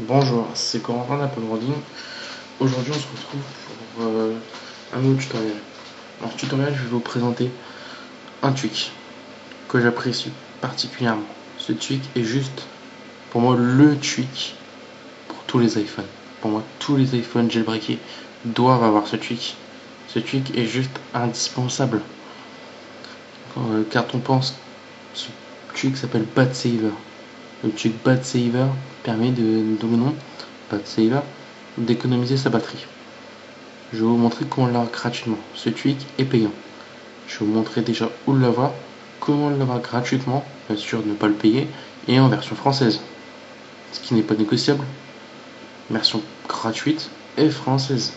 Bonjour, c'est Corentin d'Apple Branding. Aujourd'hui, on se retrouve pour un nouveau tutoriel. Dans ce tutoriel, je vais vous présenter un tweak que j'apprécie particulièrement. Ce tweak est juste, pour moi, le tweak pour tous les iPhones. Pour moi, tous les iPhones jailbreakés doivent avoir ce tweak. Ce tweak est juste indispensable. Car on pense, ce tweak s'appelle Bad Saver. Le tweak Bad Saver permet d'où le nom Bad Saver d'économiser sa batterie. Je vais vous montrer comment l'avoir gratuitement. Ce tweak est payant. Je vais vous montrer déjà où l'avoir, comment l'avoir gratuitement, bien sûr de ne pas le payer, et en version française. Ce qui n'est pas négociable. Version gratuite et française.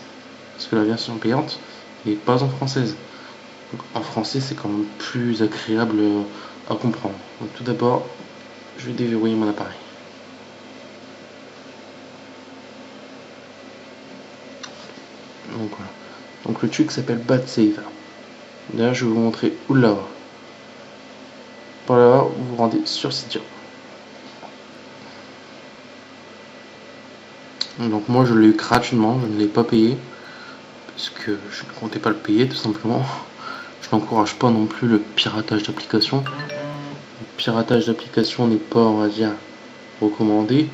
Parce que la version payante n'est pas en française. Donc, en français, c'est quand même plus agréable à comprendre. Donc, tout d'abord, je vais déverrouiller mon appareil. Donc voilà. Donc le truc s'appelle Bad Saver. D'ailleurs, je vais vous montrer où l'avoir. Pour l'avoir, vous vous rendez sur Cydia. Donc moi, je l'ai eu gratuitement, je ne l'ai pas payé parce que je ne comptais pas le payer, tout simplement. Je n'encourage pas non plus le piratage d'applications. Le piratage d'applications n'est pas, on va dire, recommandé.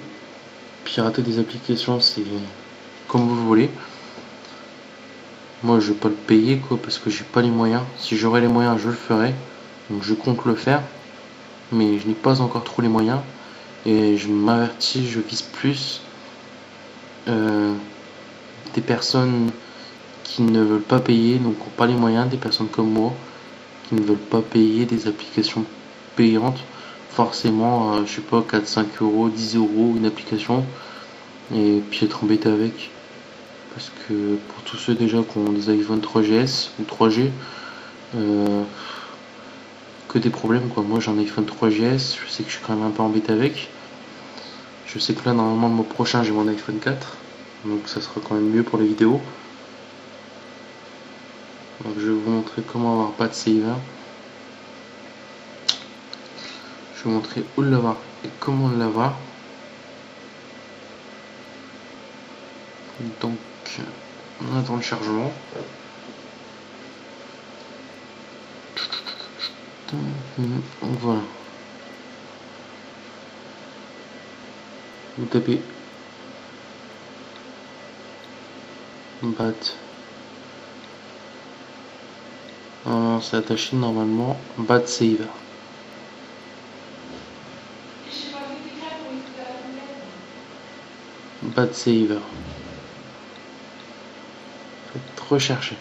Pirater des applications, c'est comme vous voulez. Moi, je vais pas le payer, quoi, parce que j'ai pas les moyens. Si j'aurais les moyens, je le ferais. Donc, je compte le faire, mais je n'ai pas encore trop les moyens. Et je m'avertis, je vise plus des personnes qui ne veulent pas payer, donc qui n'ont pas les moyens, des personnes comme moi, qui ne veulent pas payer des applications payantes. Forcément, je sais pas, 4, 5 euros, 10 euros une application, et puis être embêté avec. Parce que pour tous ceux déjà qui ont des iPhone 3GS ou 3G, que des problèmes quoi. Moi j'ai un iPhone 3GS, je sais que je suis quand même un peu embêté avec. Je sais que là normalement le mois prochain j'ai mon iPhone 4, donc ça sera quand même mieux pour les vidéos. Donc je vais vous montrer comment avoir Bad Saver. Je vais vous montrer où l'avoir et comment l'avoir. Donc on attend le chargement. Donc voilà. Vous tapez Bad. C'est attaché normalement Bad Saver. Bad Saver. Faites rechercher.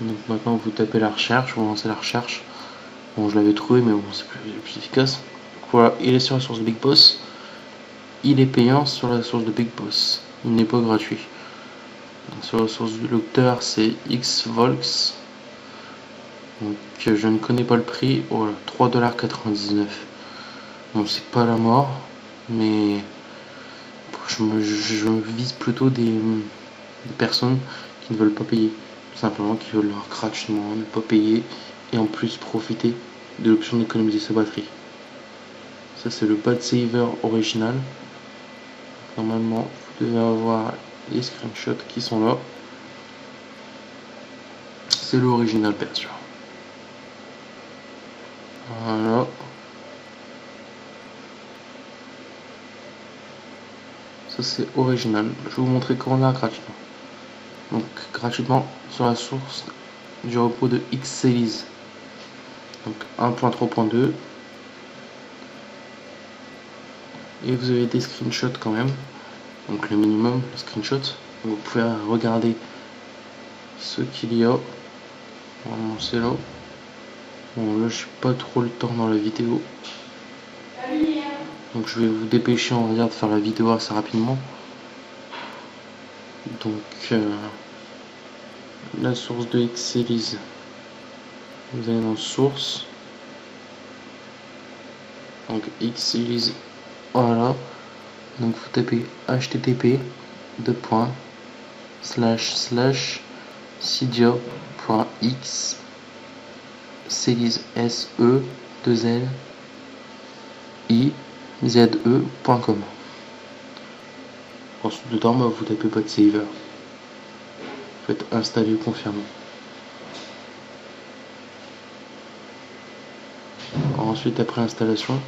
Donc maintenant vous tapez la recherche, vous lancez la recherche. Bon, je l'avais trouvé, mais bon, c'est plus efficace. Donc voilà, il est sur la source de Big Boss. Il est payant sur la source de Big Boss. Il n'est pas gratuit. Donc, sur la source du lecteur, c'est Xvolx. Donc je ne connais pas le prix. Voilà, 3,99$. Bon, c'est pas la mort, mais je vise plutôt des personnes qui ne veulent pas payer. Tout simplement, qui veulent leur gratuitement, ne pas payer et en plus profiter de l'option d'économiser sa batterie. Ça, c'est le Bad Saver original. Normalement, vous devez avoir les screenshots qui sont là. C'est l'original, bien sûr. Voilà. Ça, c'est original. Je vais vous montrer comment on l'a gratuitement. Donc, gratuitement sur la source du repos de Xseries. Donc 1.3.2. Et vous avez des screenshots quand même. Donc le minimum, le screenshot. Donc, vous pouvez regarder ce qu'il y a. Vraiment, c'est là. Bon, là, je n'ai pas trop le temps dans la vidéo. Donc je vais vous dépêcher, on va dire, de faire la vidéo assez rapidement. Donc la source de Xseries. Vous allez dans source. Donc Xseries. Voilà. Donc vous tapez http://cydia.x series se 2LIZE.com. Ensuite dedans, vous tapez Bad Saver. Faites installer, confirmer. Ensuite, après l'installation,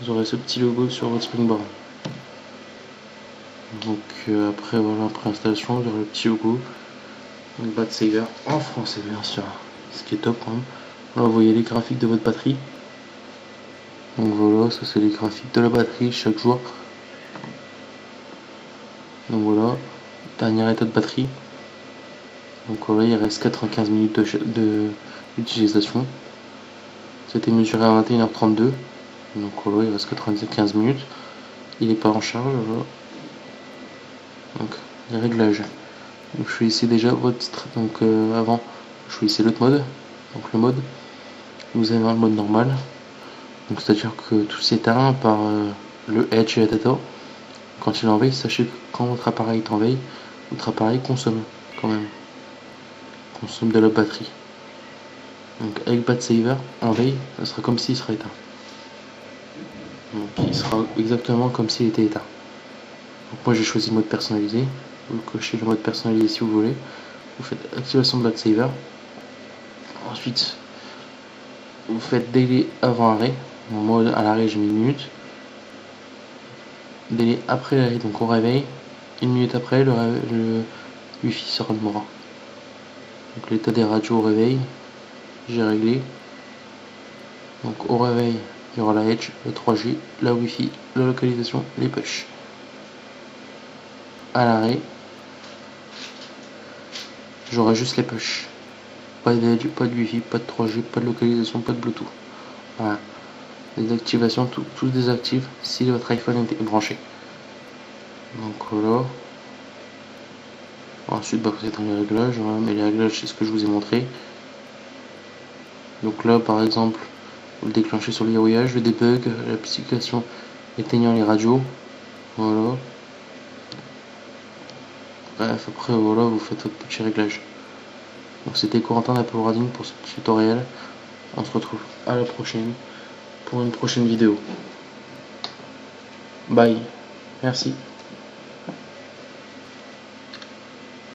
vous aurez ce petit logo sur votre Springboard. Donc après voilà, après installation, vous aurez le petit logo, donc Bad Saver en français bien sûr, ce qui est top quand même. Là vous voyez les graphiques de votre batterie. Donc voilà, ça c'est les graphiques de la batterie chaque jour. Donc voilà, dernier état de batterie. Donc voilà, il reste 95 minutes d'utilisation. C'était mesuré à 21h32. Donc voilà, il reste 95 minutes. Il n'est pas en charge. Voilà. Donc les réglages. Donc choisissez déjà votre. Donc avant, choisissez l'autre mode. Donc le mode. Vous avez le mode normal. Donc c'est-à-dire que tout s'éteint par le Edge et la data. Quand il est en veille, sachez que quand votre appareil est en veille, votre appareil consomme quand même. Consomme de la batterie. Donc avec Bad Saver en veille, ça sera comme s'il serait éteint. Donc il sera exactement comme s'il était éteint. Donc moi j'ai choisi le mode personnalisé. Vous cochez le mode personnalisé si vous voulez. Vous faites activation de Bad Saver. Ensuite, vous faites délai avant arrêt. Moi à l'arrêt j'ai mis 1 minute. Délai après l'arrêt, donc au réveil. 1 minute après, le Wi-Fi sera de mort. Donc l'état des radios au réveil, j'ai réglé. Donc au réveil, il y aura la Edge, le 3G, la Wi-Fi, la localisation, les push. À l'arrêt, j'aurai juste les push. Pas d'Edge, pas de Wi-Fi, pas de 3G, pas de localisation, pas de Bluetooth. Voilà. Les activations, tout désactive si votre iPhone est branché. Donc voilà. Ensuite, vous êtes dans les réglages, voilà, mais les réglages, c'est ce que je vous ai montré. Donc là, par exemple, vous le déclenchez sur le verrouillage, le debug, l'application éteignant les radios. Voilà. Bref, après, voilà, vous faites votre petit réglage. Donc c'était Corentin d'Apple Rading pour ce tutoriel. On se retrouve à la prochaine pour une prochaine vidéo. Bye. Merci.